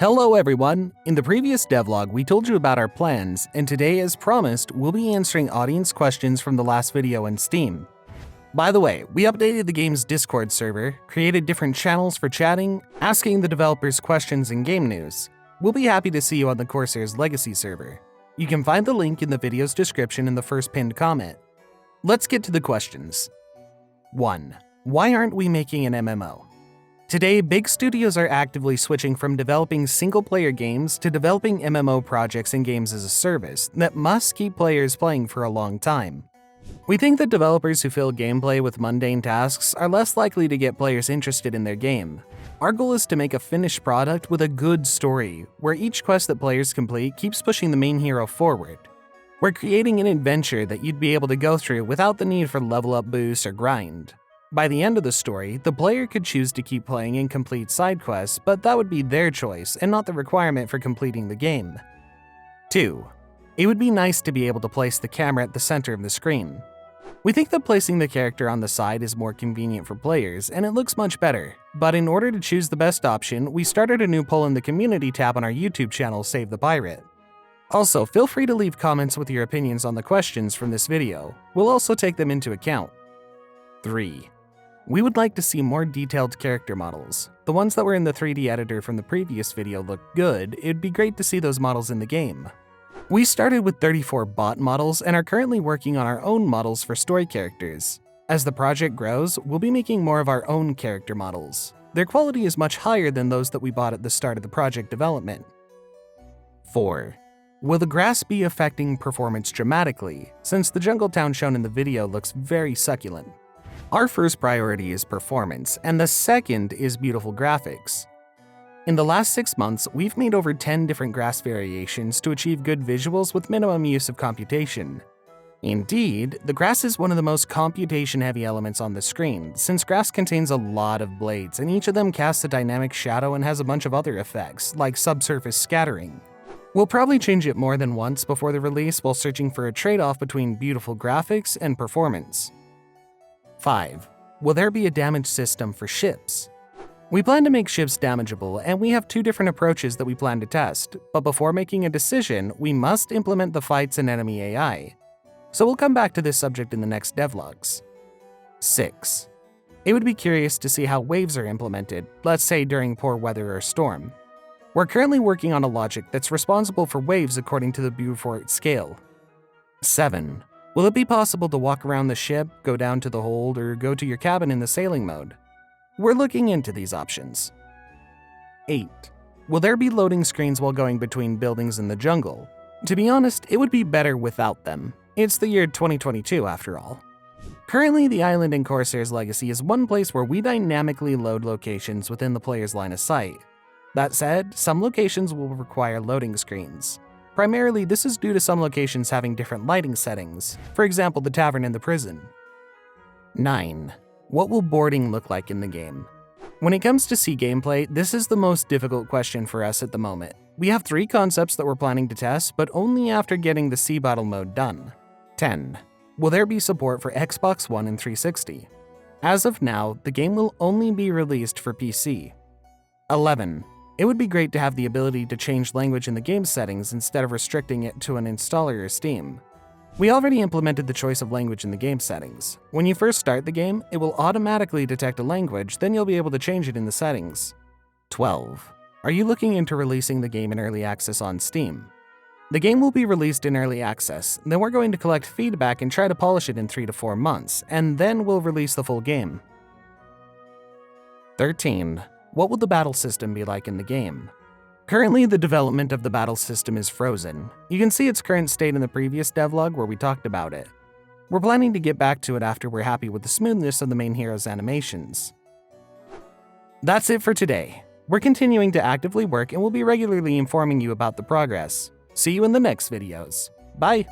Hello everyone! In the previous devlog, we told you about our plans, and today, as promised, we'll be answering audience questions from the last video on Steam. By the way, we updated the game's Discord server, created different channels for chatting, asking the developers questions and game news. We'll be happy to see you on the Corsairs Legacy server. You can find the link in the video's description in the first pinned comment. Let's get to the questions. 1. Why aren't we making an MMO? Today, big studios are actively switching from developing single-player games to developing MMO projects and games as a service that must keep players playing for a long time. We think that developers who fill gameplay with mundane tasks are less likely to get players interested in their game. Our goal is to make a finished product with a good story, where each quest that players complete keeps pushing the main hero forward. We're creating an adventure that you'd be able to go through without the need for level-up boosts or grind. By the end of the story, the player could choose to keep playing and complete side quests, but that would be their choice and not the requirement for completing the game. 2. It would be nice to be able to place the camera at the center of the screen. We think that placing the character on the side is more convenient for players, and it looks much better. But in order to choose the best option, we started a new poll in the community tab on our YouTube channel, Save the Pirate. Also, feel free to leave comments with your opinions on the questions from this video. We'll also take them into account. 3. We would like to see more detailed character models. The ones that were in the 3D editor from the previous video look good. It'd be great to see those models in the game. We started with 34 bot models and are currently working on our own models for story characters. As the project grows, we'll be making more of our own character models. Their quality is much higher than those that we bought at the start of the project development. 4. Will the grass be affecting performance dramatically, since the jungle town shown in the video looks very succulent? Our first priority is performance, and the second is beautiful graphics. In the last 6 months, we've made over 10 different grass variations to achieve good visuals with minimum use of computation. Indeed, the grass is one of the most computation-heavy elements on the screen, since grass contains a lot of blades, and each of them casts a dynamic shadow and has a bunch of other effects, like subsurface scattering. We'll probably change it more than once before the release while searching for a trade-off between beautiful graphics and performance. 5. Will there be a damage system for ships? We plan to make ships damageable, and we have 2 different approaches that we plan to test, but before making a decision, we must implement the fights and enemy AI. So we'll come back to this subject in the next devlogs. 6. It would be curious to see how waves are implemented, let's say during poor weather or storm. We're currently working on a logic that's responsible for waves according to the Beaufort scale. 7. Will it be possible to walk around the ship, go down to the hold, or go to your cabin in the sailing mode? We're looking into these options. 8. Will there be loading screens while going between buildings in the jungle? To be honest, it would be better without them. It's the year 2022 after all. Currently, the island in Corsairs Legacy is one place where we dynamically load locations within the player's line of sight. That said, some locations will require loading screens. Primarily, this is due to some locations having different lighting settings, for example the tavern and the prison. 9. What will boarding look like in the game? When it comes to sea gameplay, this is the most difficult question for us at the moment. We have 3 concepts that we're planning to test, but only after getting the sea battle mode done. 10. Will there be support for Xbox One and 360? As of now, the game will only be released for PC. 11. It would be great to have the ability to change language in the game settings instead of restricting it to an installer or Steam. We already implemented the choice of language in the game settings. When you first start the game, it will automatically detect a language, then you'll be able to change it in the settings. 12. Are you looking into releasing the game in early access on Steam? The game will be released in early access, then we're going to collect feedback and try to polish it in 3 to 4 months, and then we'll release the full game. 13. What will the battle system be like in the game? Currently, the development of the battle system is frozen. You can see its current state in the previous devlog where we talked about it. We're planning to get back to it after we're happy with the smoothness of the main hero's animations. That's it for today. We're continuing to actively work and we'll be regularly informing you about the progress. See you in the next videos. Bye!